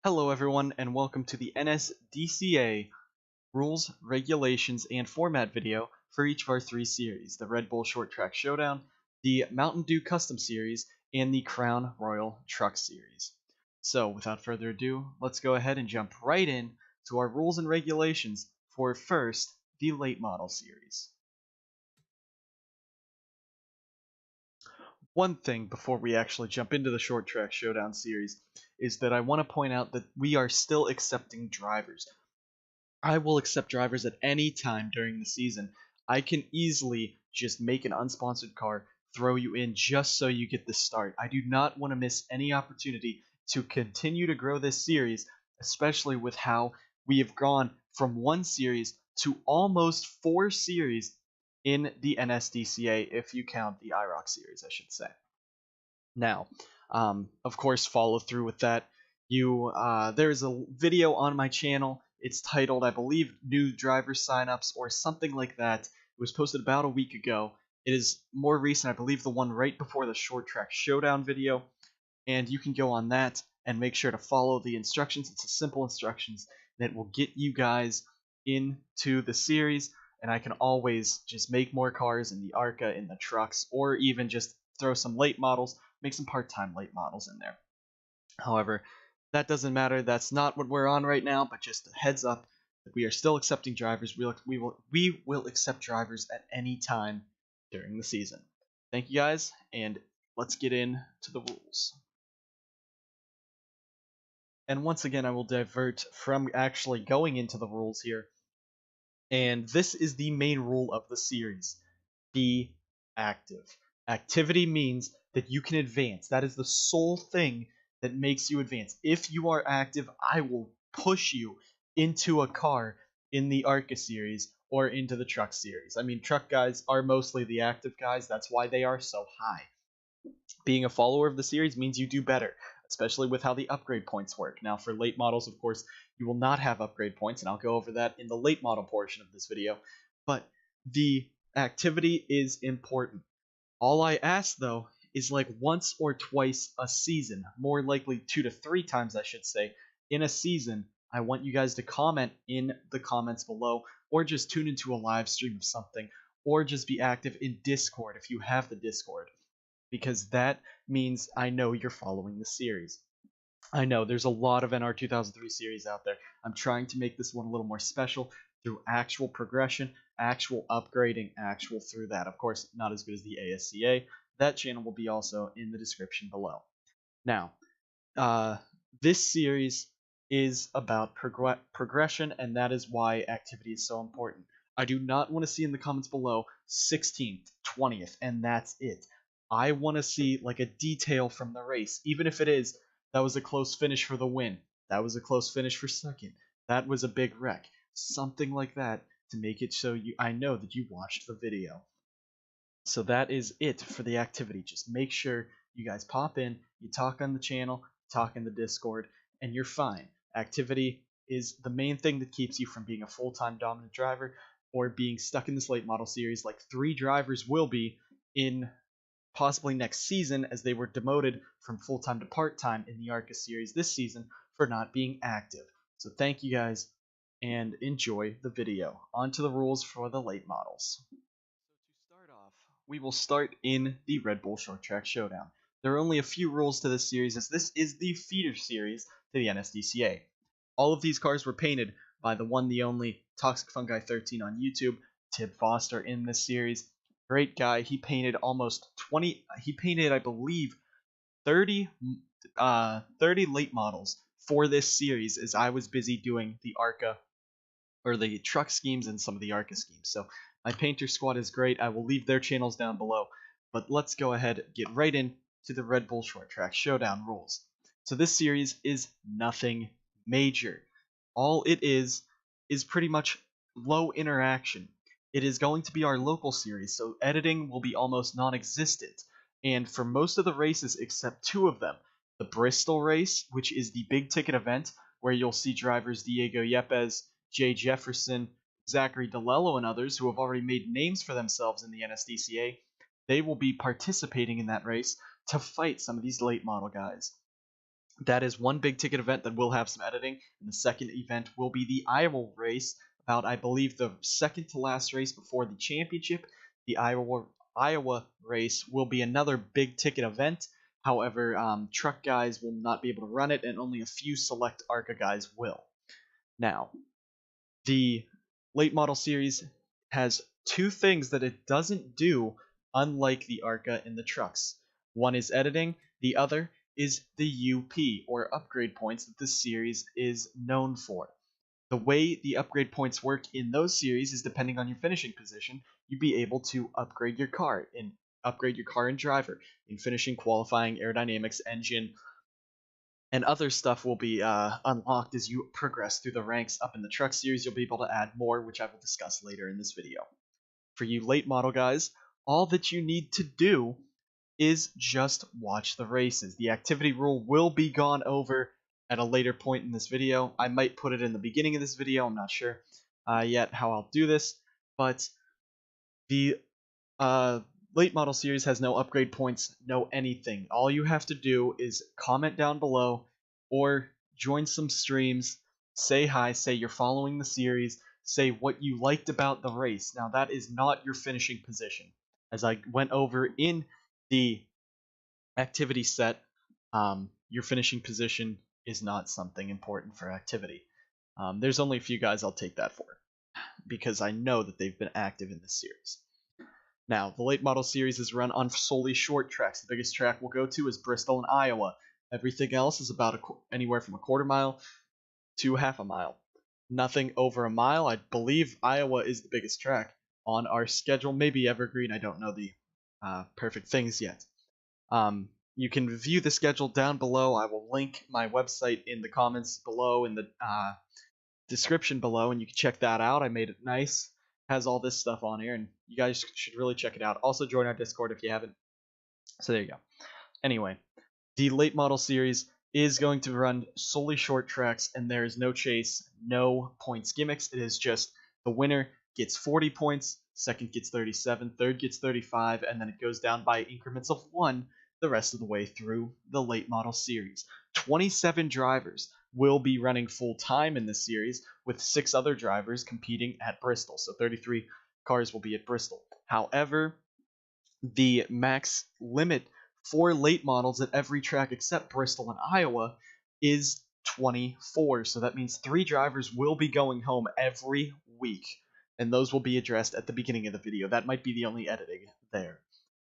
Hello everyone and welcome to the NSDCA rules, regulations, and format video for each of our three series, the Red Bull Short Track Showdown, the Mountain Dew Custom Series, and the Crown Royal Truck Series. So without further ado, let's go ahead and jump right in to our rules and regulations for first, the Late Model Series. One thing before we actually jump into the Short Track Showdown series is that I want to point out that we are still accepting drivers. I will accept drivers at any time during the season. I can easily just make an unsponsored car, throw you in just so you get the start. I do not want to miss any opportunity to continue to grow this series, especially with how we have gone from one series to almost 4 series in the NSDCA, if you count the IROC series, I should say. Now, of course, follow through with that. There's a video on my channel. It's titled, I believe, New Driver Signups or something like that. It was posted about a week ago. It is more recent, I believe, the one right before the Short Track Showdown video. And you can go on that and make sure to follow the instructions. It's a simple instructions that will get you guys into the series. And I can always just make more cars in the ARCA, in the trucks, or even just throw some late models, make some part-time late models in there. However, that doesn't matter. That's not what we're on right now, but just a heads up that we are still accepting drivers. We will accept drivers at any time during the season. Thank you guys, and let's get into the rules. And once again, I will divert from actually going into the rules here. And this is the main rule of the series. Be active. Activity means that you can advance. That is the sole thing that makes you advance. If you are active, I will push you into a car in the ARCA series or into the truck series. I mean, truck guys are mostly the active guys. That's why they are so high. Being a follower of the series means you do better, especially with how the upgrade points work. Now, for late models, of course, you will not have upgrade points, and I'll go over that in the late model portion of this video. But the activity is important. All I ask, though, is like once or twice a season, more likely 2 to 3 times, I should say, in a season. I want you guys to comment in the comments below, or just tune into a live stream of something, or just be active in Discord if you have the Discord, because that means I know you're following the series. I know there's a lot of NR 2003 series out there. I'm trying to make this one a little more special through actual progression, actual upgrading, actual through that. Of course, not as good as the ASCA. That channel will be also in the description below. Now, this series is about progression, and that is why activity is so important. I do not want to see in the comments below 16th, 20th, and that's it. I want to see like a detail from the race, even if it is, that was a close finish for the win, that was a close finish for second, that was a big wreck, something like that to make it so I know that you watched the video. So that is it for the activity. Just make sure you guys pop in, you talk on the channel, talk in the Discord, and you're fine. Activity is the main thing that keeps you from being a full-time dominant driver or being stuck in this late model series like 3 drivers will be in possibly next season, as they were demoted from full-time to part-time in the ARCA series this season for not being active. So thank you guys, and enjoy the video. On to the rules for the late models. So to start off, we will start in the Red Bull Short Track Showdown. There are only a few rules to this series, as this is the feeder series to the NSDCA. All of these cars were painted by the one, the only, Toxic Fungi 13 on YouTube, Tib Foster in this series. Great guy. He painted almost 20. He painted, I believe, 30 late models for this series, as I was busy doing the ARCA or the truck schemes and some of the ARCA schemes. So my painter squad is great. I will leave their channels down below. But let's go ahead and get right into the Red Bull Short Track Showdown rules. So this series is nothing major. All it is pretty much low interaction. It is going to be our local series, so editing will be almost non-existent. And for most of the races except 2 of them, the Bristol race, which is the big ticket event, where you'll see drivers Diego Yepes, Jay Jefferson, Zachary DeLello, and others who have already made names for themselves in the NSDCA, they will be participating in that race to fight some of these late model guys. That is one big ticket event that will have some editing. And the second event will be the Iowa race, about, I believe, the second to last race before the championship. The Iowa race will be another big ticket event. However, truck guys will not be able to run it, and only a few select ARCA guys will. Now, the late model series has two things that it doesn't do, unlike the ARCA in the trucks. One is editing, the other is the UP, or upgrade points, that this series is known for. The way the upgrade points work in those series is, depending on your finishing position, you'd be able to upgrade your car and driver in finishing, qualifying, aerodynamics, engine, and other stuff will be unlocked as you progress through the ranks. Up in the truck series, you'll be able to add more, which I will discuss later in this video. For you late model guys, all that you need to do is just watch the races. The activity rule will be gone over at a later point in this video. I might put it in the beginning of this video, I'm not sure yet how I'll do this, but the late model series has no upgrade points, no anything. All you have to do is comment down below or join some streams, say hi, say you're following the series, say what you liked about the race. Now, that is not your finishing position. As I went over in the activity set, your finishing position is not something important for activity. There's only a few guys I'll take that for, because I know that they've been active in this series. Now, the late model series is run on solely short tracks. The biggest track we'll go to is Bristol and Iowa. Everything else is about anywhere from a quarter mile to half a mile. Nothing over a mile. I believe Iowa is the biggest track on our schedule. Maybe Evergreen. I don't know the perfect things yet. You can view the schedule down below. I will link my website in the comments below, in the description below, and you can check that out. I made it nice. Has all this stuff on here, and you guys should really check it out. Also, join our Discord if you haven't. So there you go. Anyway, the late model series is going to run solely short tracks, and there is no chase, no points gimmicks. It is just the winner gets 40 points, second gets 37, third gets 35, and then it goes down by increments of 1 the rest of the way through the late model series. 27 drivers will be running full time in this series, with 6 other drivers competing at Bristol. So 33 cars will be at Bristol. However, the max limit for late models at every track except Bristol and Iowa is 24. So that means 3 drivers will be going home every week, and those will be addressed at the beginning of the video. That might be the only editing there.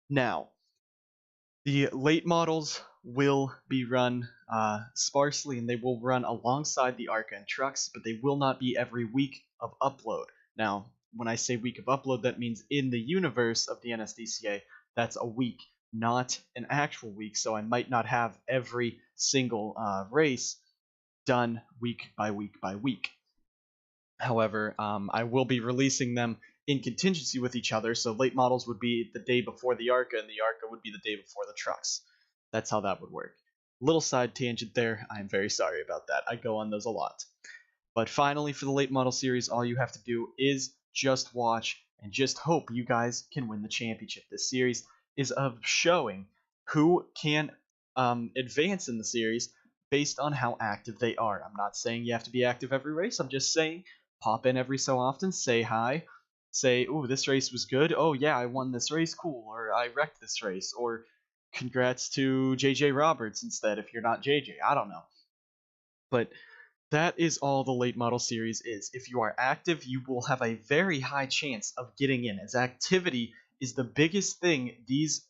Now, the late models will be run sparsely, and they will run alongside the ARCA and trucks, but they will not be every week of upload. Now, when I say week of upload, that means in the universe of the NSDCA, that's a week, not an actual week, so I might not have every single race done week by week by week. However, I will be releasing them in contingency with each other, so late models would be the day before the ARCA, and the ARCA would be the day before the trucks. That's how that would work. Little side tangent there. I'm very sorry about that. I go on those a lot. But finally, for the late model series, all you have to do is just watch and just hope you guys can win the championship. This series is of showing who can advance in the series based on how active they are. I'm not saying you have to be active every race. I'm just saying pop in every so often, say hi, say, "Ooh, this race was good. Oh yeah, I won this race. Cool." Or "I wrecked this race." Or "Congrats to JJ Roberts" instead if you're not JJ. I don't know. But that is all the late model series is. If you are active, you will have a very high chance of getting in, as activity is the biggest thing these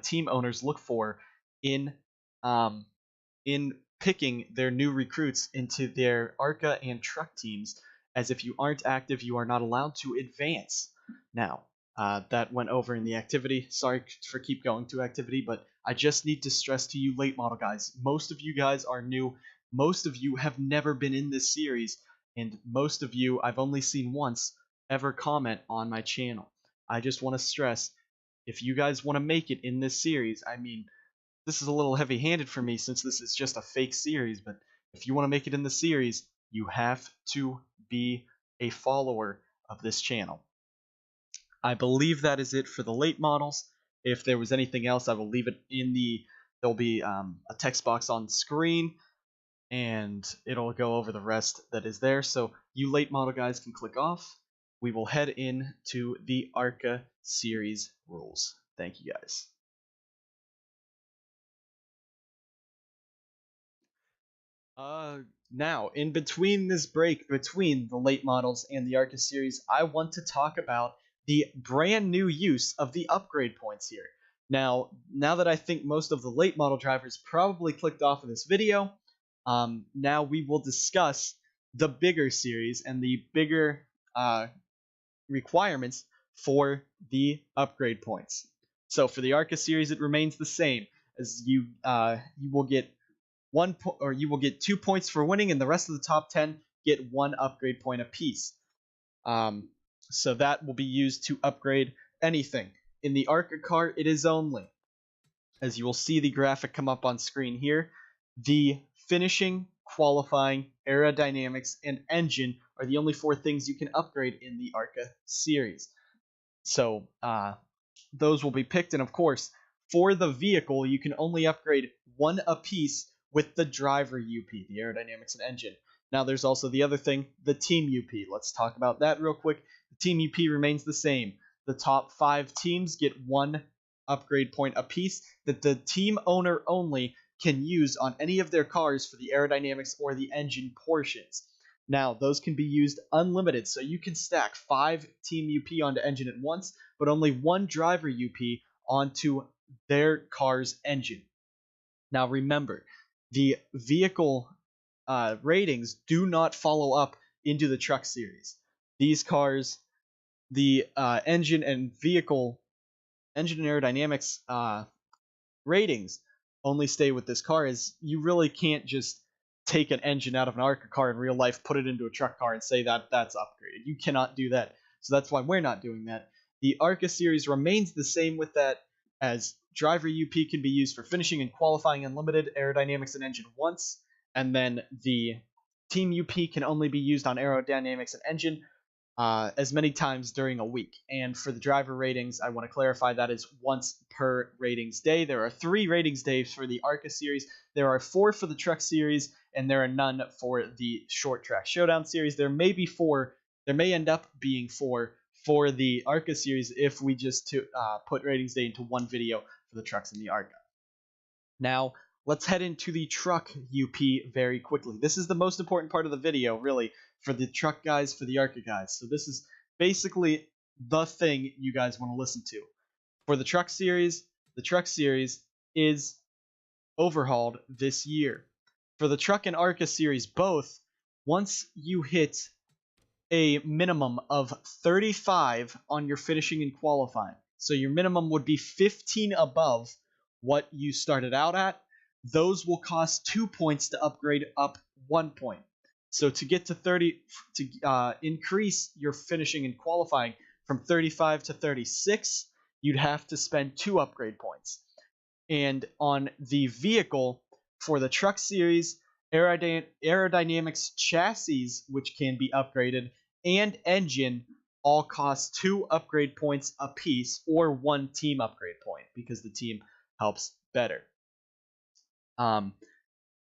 team owners look for in picking their new recruits into their ARCA and truck teams, as if you aren't active, you are not allowed to advance. Now, that went over in the activity. Sorry for keep going to activity, but I just need to stress to you late model guys, most of you guys are new. Most of you have never been in this series, and most of you I've only seen once ever comment on my channel. I just want to stress, if you guys want to make it in this series, I mean, this is a little heavy-handed for me since this is just a fake series, but if you want to make it in the series, you have to be a follower of this channel. I believe that is it for the late models. If there was anything else, I will leave it in the there'll be a text box on screen, and it'll go over the rest that is there. So you late model guys can click off. We will head in to the ARCA series rules. Thank you guys. Now, in between this break between the late models and the ARCA series, I want to talk about the brand new use of the upgrade points here. Now that I think most of the late model drivers probably clicked off of this video, now we will discuss the bigger series and the bigger requirements for the upgrade points. So for the ARCA series, it remains the same, as you will get you will get 2 points for winning, and the rest of the top 10 get 1 upgrade point apiece. So that will be used to upgrade anything. In the ARCA car, it is only, as you will see the graphic come up on screen here, the finishing, qualifying, aerodynamics, and engine are the only 4 things you can upgrade in the ARCA series. So those will be picked, and of course, for the vehicle, you can only upgrade 1 apiece with the driver UP, the aerodynamics and engine. Now there's also the other thing, the team UP. Let's talk about that real quick. The team UP remains the same. The top 5 teams get 1 upgrade point apiece that the team owner only can use on any of their cars for the aerodynamics or the engine portions. Now, those can be used unlimited, so you can stack 5 team UP onto engine at once, but only 1 driver UP onto their car's engine. Now remember, the vehicle ratings do not follow up into the truck series. These cars, the engine and aerodynamics ratings only stay with this car, as you really can't just take an engine out of an ARCA car in real life, put it into a truck car, and say that that's upgraded. You cannot do that. So that's why we're not doing that. The ARCA series remains the same with that, as driver UP can be used for finishing and qualifying unlimited, aerodynamics and engine once, and then the team UP can only be used on aerodynamics and engine as many times during a week. And for the driver ratings, I want to clarify that is once per ratings day. There are 3 ratings days for the ARCA series, there are 4 for the truck series, and there are none for the short track Showdown series. There may be 4, there may end up being 4 for the ARCA series if we just put ratings day into one video for the trucks in the ARCA. Now, let's head into the truck UP very quickly. This is the most important part of the video, really, for the truck guys, for the ARCA guys. So this is basically the thing you guys want to listen to. For the truck series is overhauled this year. For the truck and ARCA series both, once you hit a minimum of 35 on your finishing and qualifying, so your minimum would be 15 above what you started out at, those will cost 2 points to upgrade up 1 point. So to get to 30, to increase your finishing and qualifying from 35 to 36, you'd have to spend 2 upgrade points. And on the vehicle, for the truck series, aerodynamics, chassis, which can be upgraded, and engine all cost 2 upgrade points apiece, or 1 team upgrade point, because the team helps better.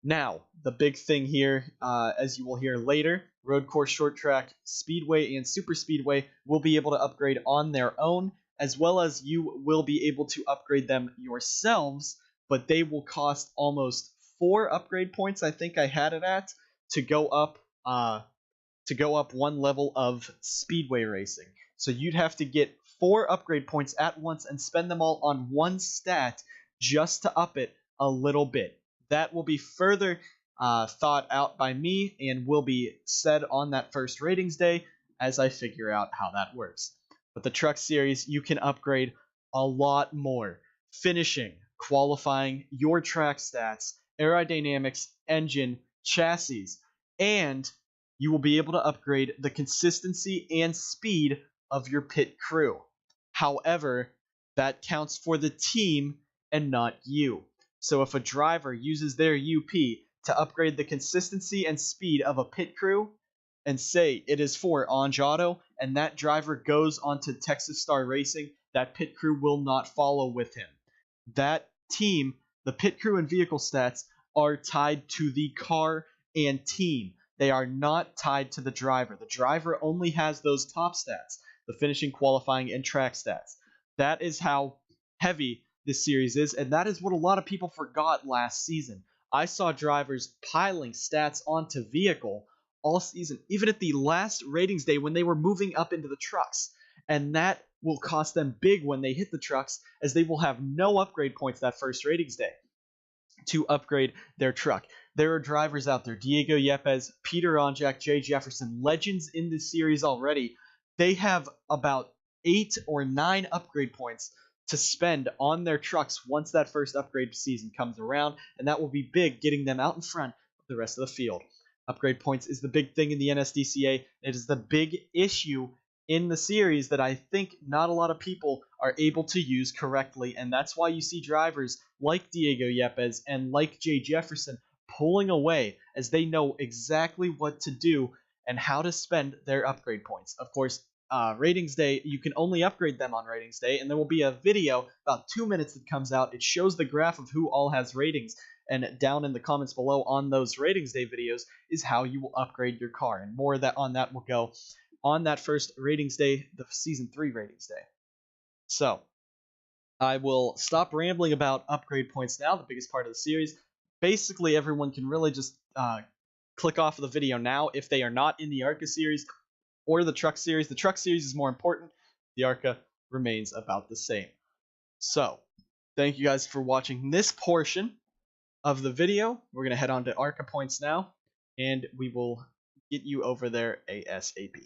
Now, the big thing here, as you will hear later, road course, short track, speedway, and super speedway will be able to upgrade on their own, as well as you will be able to upgrade them yourselves, but they will cost almost 4 upgrade points, I think I had it at, to go up 1 level of speedway racing. So you'd have to get 4 upgrade points at once and spend them all on 1 stat just to up it a little bit. That will be further thought out by me and will be said on that first ratings day as I figure out how that works. But the truck series, you can upgrade a lot more. Finishing, qualifying, your track stats, aerodynamics, engine, chassis, and you will be able to upgrade the consistency and speed of your pit crew. However, that counts for the team and not you. So if a driver uses their UP to upgrade the consistency and speed of a pit crew, and say it is for Anj Auto, and that driver goes onto Texas Star Racing, that pit crew will not follow with him. That team, The pit crew and vehicle stats are tied to the car and team. They are not tied to the driver. The driver only has those top stats, the finishing, qualifying, and track stats. That is how heavy this series is, and that is what a lot of people forgot last season. I saw drivers piling stats onto vehicle all season, even at the last ratings day when they were moving up into the trucks. And that will cost them big when they hit the trucks, as they will have no upgrade points that first ratings day to upgrade their truck. There are drivers out there, Diego Yepes, Peter Onjak, Jay Jefferson, legends in this series already. They have about 8 or 9 upgrade points to spend on their trucks once that first upgrade season comes around, and that will be big, getting them out in front of the rest of the field. Upgrade points is the big thing in the NSDCA. It is the big issue in the series that I think not a lot of people are able to use correctly, and that's why you see drivers like Diego Yepes and like Jay Jefferson pulling away, as they know exactly what to do and how to spend their upgrade points. Of course, ratings day, you can only upgrade them on ratings day, and there will be a video about 2 minutes that comes out. It shows the graph of who all has ratings, and down in the comments below on those ratings day videos is how you will upgrade your car, and more on that will go on that first ratings day, the season 3 ratings day. So I will stop rambling about upgrade points now, the biggest part of the series. Basically, everyone can really just click off of the video now if they are not in the ARCA series or the truck series. The truck series is more important. The ARCA remains about the same. So thank you guys for watching this portion of the video. We're going to head on to ARCA points now, and we will get you over there ASAP.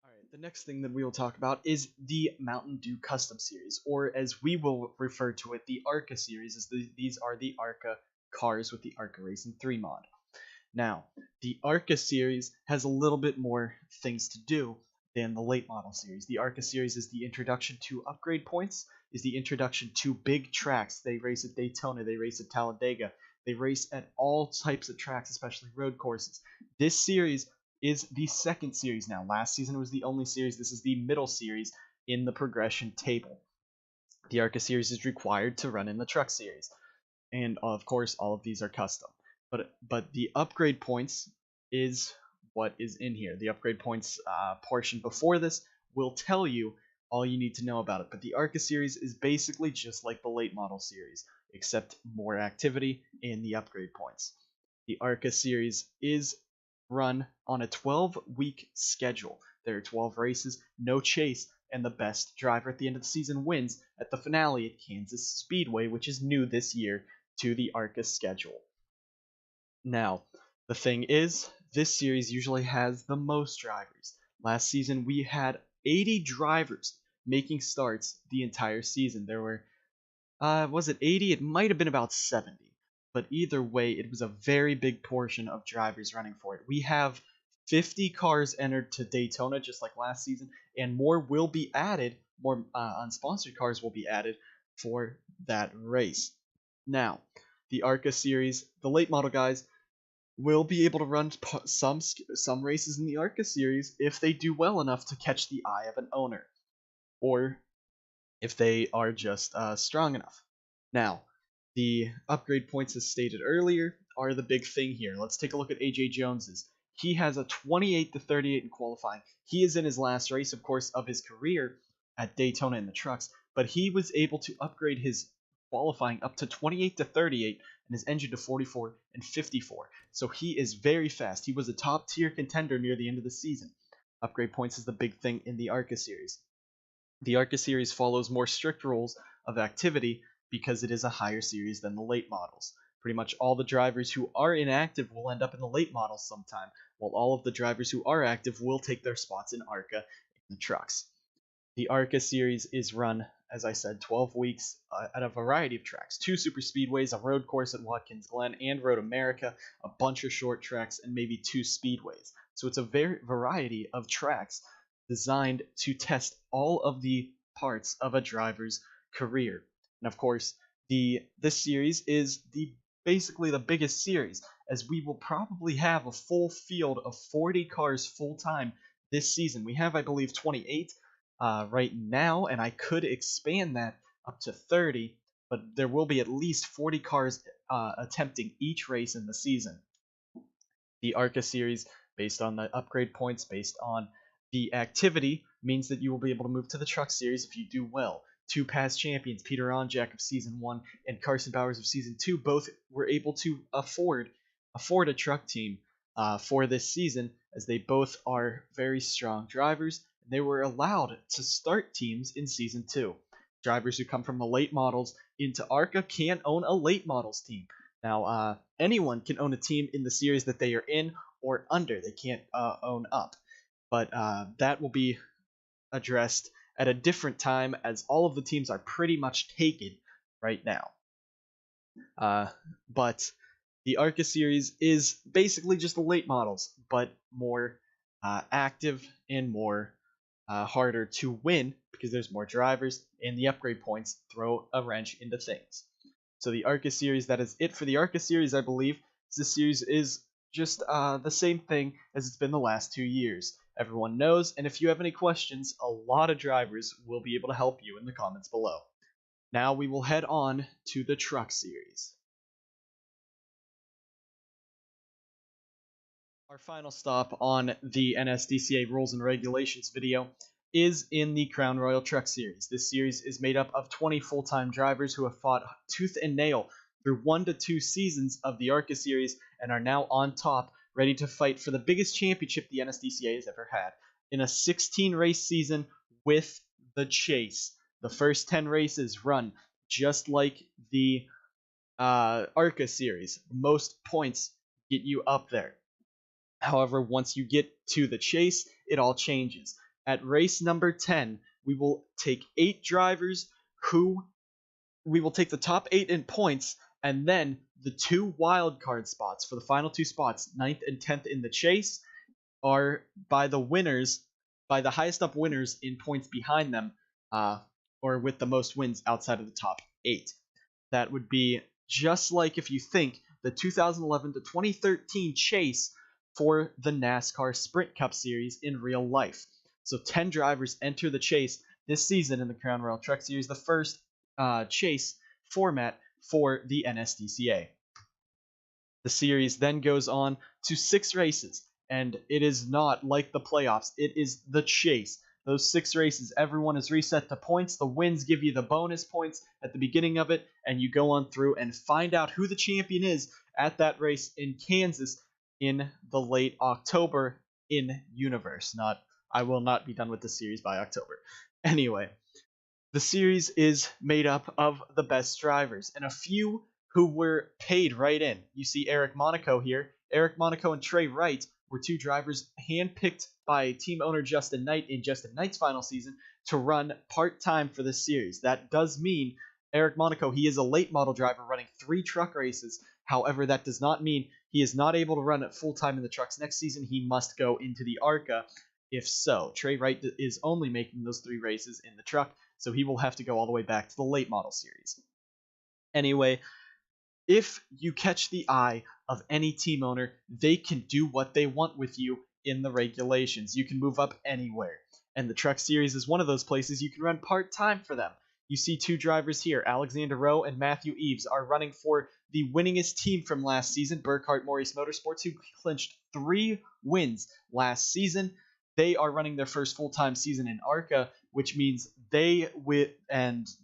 Alright, the next thing that we will talk about is the Mountain Dew Custom Series, or as we will refer to it, the ARCA series, as these are the ARCA cars with the ARCA Racing 3 mod. Now, the ARCA series has a little bit more things to do than the late model series. The ARCA series is the introduction to upgrade points, is the introduction to big tracks. They race at Daytona, they race at Talladega, they race at all types of tracks, especially road courses. This series is the second series now. Last season was the only series. This is the middle series in the progression table. The ARCA series is required to run in the truck series, and of course all of these are custom. But the upgrade points is what is in here. The upgrade points portion before this will tell you all you need to know about it. But the ARCA series is basically just like the late model series, except more activity in the upgrade points. The ARCA series is run on a 12-week schedule. There are 12 races, no chase, and the best driver at the end of the season wins at the finale at Kansas Speedway, which is new this year to the ARCA schedule. Now, the thing is, this series usually has the most drivers. Last season, we had 80 drivers making starts the entire season. There were, was it 80? It might have been about 70. But either way, it was a very big portion of drivers running for it. We have 50 cars entered to Daytona, just like last season, and more will be added, more unsponsored cars will be added for that race. Now, the ARCA series, the late model guys, will be able to run some races in the ARCA series if they do well enough to catch the eye of an owner, or if they are just strong enough. Now, the upgrade points, as stated earlier, are the big thing here. Let's take a look at AJ Jones's. He has a 28 to 38 in qualifying. He is in his last race, of course, of his career at Daytona in the trucks, but he was able to upgrade his qualifying up to 28 to 38 and his engine to 44 and 54. So he is very fast. He was a top tier contender near the end of the season. Upgrade points is the big thing in the ARCA series. The ARCA series follows more strict rules of activity because it is a higher series than the late models. Pretty much all the drivers who are inactive will end up in the late models sometime, while all of the drivers who are active will take their spots in ARCA in the trucks. The ARCA series is run, as I said, 12 weeks at a variety of tracks. 2 super speedways, a road course at Watkins Glen and Road America, a bunch of short tracks, and maybe 2 speedways. So it's a variety of tracks designed to test all of the parts of a driver's career. And of course, this series is basically the biggest series, as we will probably have a full field of 40 cars full-time this season. We have, I believe, 28 right now, and I could expand that up to 30, but there will be at least 40 cars attempting each race in the season. The ARCA series, based on the upgrade points, based on the activity, means that you will be able to move to the truck series if you do well. Two past champions, Peter Onjak of Season 1 and Carson Bowers of Season 2, both were able to afford a truck team for this season, as they both are very strong drivers, and they were allowed to start teams in Season 2. Drivers who come from the late models into ARCA can own a late models team. Now, anyone can own a team in the series that they are in or under. They can't own up. But that will be addressed at a different time, as all of the teams are pretty much taken right now. But the ARCA series is basically just the late models, but more active and more harder to win because there's more drivers, and the upgrade points throw a wrench into things. So the ARCA series, that is it for the ARCA series, I believe. This series is just the same thing as it's been the last 2 years. Everyone knows, and if you have any questions, a lot of drivers will be able to help you in the comments below. Now we will head on to the truck series. Our final stop on the NSDCA rules and regulations video is in the Crown Royal Truck Series. This series is made up of 20 full-time drivers who have fought tooth and nail through 1 to 2 seasons of the ARCA series and are now on top, ready to fight for the biggest championship the NSDCA has ever had, in a 16-race season with the chase. The first 10 races run just like the ARCA series. Most points get you up there. However, once you get to the chase, it all changes. At race number 10, we will take 8 drivers who we will take the top 8 in points, and then the 2 wildcard spots for the final 2 spots, 9th and 10th in the chase, are by the winners, by the highest up winners in points behind them, or with the most wins outside of the top 8. That would be just like if you think the 2011 to 2013 chase for the NASCAR Sprint Cup Series in real life. So 10 drivers enter the chase this season in the Crown Royal Truck Series, the first chase format for the NSDCA. The series then goes on to 6 races, and it is not like the playoffs. It is the chase. Those 6 races, everyone is reset to points. The wins give you the bonus points at the beginning of it, and you go on through and find out who the champion is at that race in Kansas in the late October in universe. I will not be done with the series by October. Anyway, the series is made up of the best drivers and a few who were paid right in. You see Eric Monaco here. Eric Monaco and Trey Wright were 2 drivers handpicked by team owner Justin Knight in Justin Knight's final season to run part-time for this series. That does mean Eric Monaco, he is a late model driver running 3 truck races. However, that does not mean he is not able to run it full-time in the trucks next season. He must go into the ARCA if so. Trey Wright is only making those 3 races in the truck, so he will have to go all the way back to the late model series. Anyway, if you catch the eye of any team owner, they can do what they want with you in the regulations. You can move up anywhere, and the truck series is one of those places you can run part-time for them. You see 2 drivers here, Alexander Rowe and Matthew Eves, are running for the winningest team from last season, Burkhart Maurice Motorsports, who clinched 3 wins last season. They are running their first full-time season in ARCA, which means they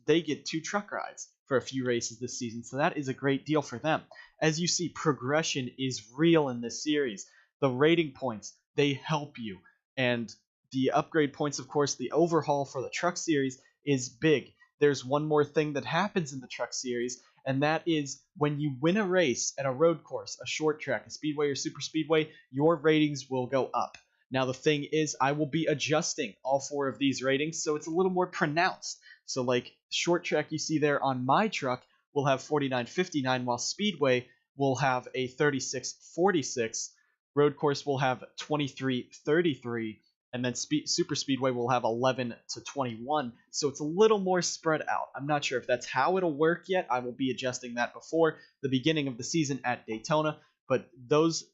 get 2 truck rides for a few races this season, so that is a great deal for them. As you see, progression is real in this series. The rating points, they help you, and the upgrade points, of course, the overhaul for the truck series is big. There's one more thing that happens in the truck series, and that is when you win a race at a road course, a short track, a speedway or super speedway, your ratings will go up. Now, the thing is, I will be adjusting all 4 of these ratings, so it's a little more pronounced. So, like, short track you see there on my truck will have 49.59, while speedway will have a 36.46. Road course will have 23.33, and then super speedway will have 11 to 21. So it's a little more spread out. I'm not sure if that's how it'll work yet. I will be adjusting that before the beginning of the season at Daytona, but those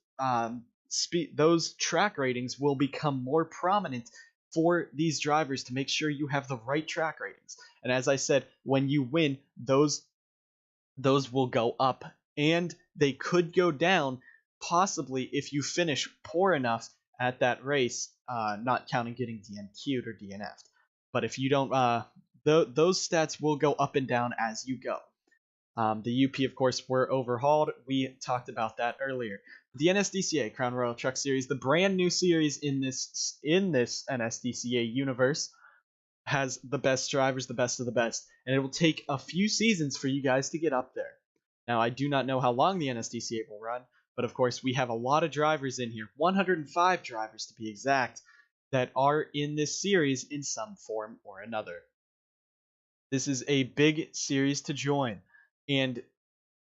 track ratings will become more prominent for these drivers to make sure you have the right track ratings. And as I said, when you win, those will go up, and they could go down possibly if you finish poor enough at that race, not counting getting DNQ'd or DNF'd. But if you don't, those stats will go up and down as you go. The UP, of course, were overhauled. We talked about that earlier. The NSDCA Crown Royal Truck Series, the brand new series in this NSDCA universe, has the best drivers, the best of the best, and it will take a few seasons for you guys to get up there. Now, I do not know how long the NSDCA will run, but of course, we have a lot of drivers in here, 105 drivers to be exact, that are in this series in some form or another. This is a big series to join, and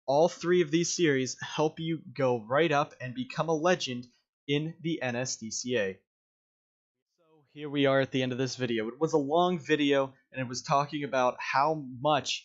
all three of these series help you go right up and become a legend in the NSDCA. So here we are at the end of this video. It was a long video, and it was talking about how much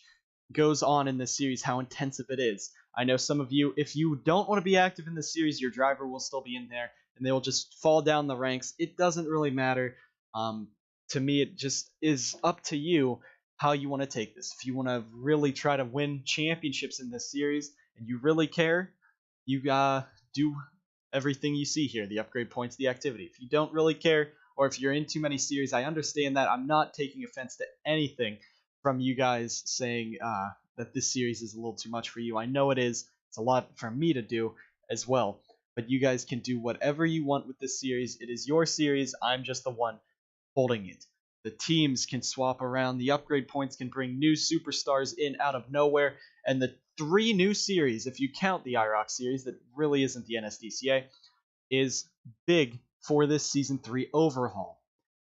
goes on in this series, how intensive it is. I know some of you, if you don't want to be active in this series, your driver will still be in there, and they will just fall down the ranks. It doesn't really matter. To me, it just is up to you how you want to take this. If you want to really try to win championships in this series and you really care, you do everything you see here, the upgrade points, the activity. If you don't really care, or if you're in too many series, I understand that. I'm not taking offense to anything from you guys saying that this series is a little too much for you. I know it is. It's a lot for me to do as well. But you guys can do whatever you want with this series. It is your series. I'm just the one holding it. The teams can swap around. The upgrade points can bring new superstars in out of nowhere. And the 3 new series, if you count the IROC series, that really isn't the NSDCA, is big for this Season 3 overhaul.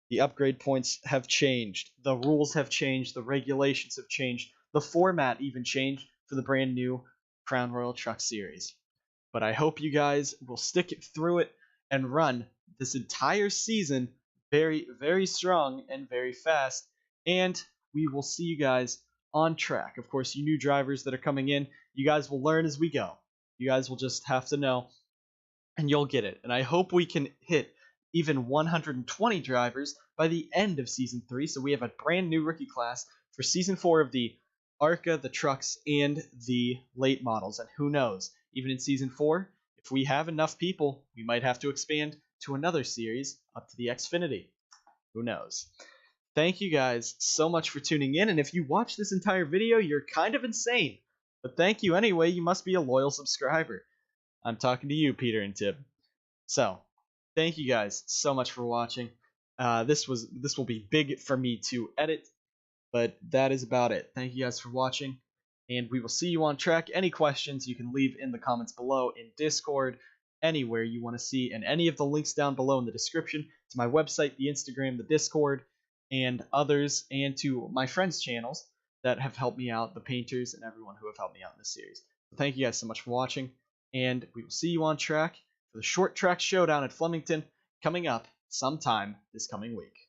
The upgrade points have changed. The rules have changed. The regulations have changed. The format even changed for the brand new Crown Royal Truck Series. But I hope you guys will stick it through it and run this entire season very, very strong and very fast. And we will see you guys on track. Of course, you new drivers that are coming in, you guys will learn as we go. You guys will just have to know, and you'll get it. And I hope we can hit even 120 drivers by the end of Season 3, so we have a brand new rookie class for Season 4 of the ARCA, the trucks, and the late models. And who knows, even in Season 4, if we have enough people, we might have to expand to another series up to the Xfinity. Who knows? Thank you guys so much for tuning in, and if you watched this entire video, you're kind of insane. But thank you anyway, you must be a loyal subscriber. I'm talking to you, Peter and Tib. So, thank you guys so much for watching. This will be big for me to edit, but that is about it. Thank you guys for watching, and we will see you on track. Any questions you can leave in the comments below, in Discord, anywhere you want to see, and any of the links down below in the description to my website, the Instagram, the Discord, and others, and to my friends' channels that have helped me out, the painters and everyone who have helped me out in this series. So thank you guys so much for watching, and we will see you on track for the short track showdown at Flemington coming up sometime this coming week.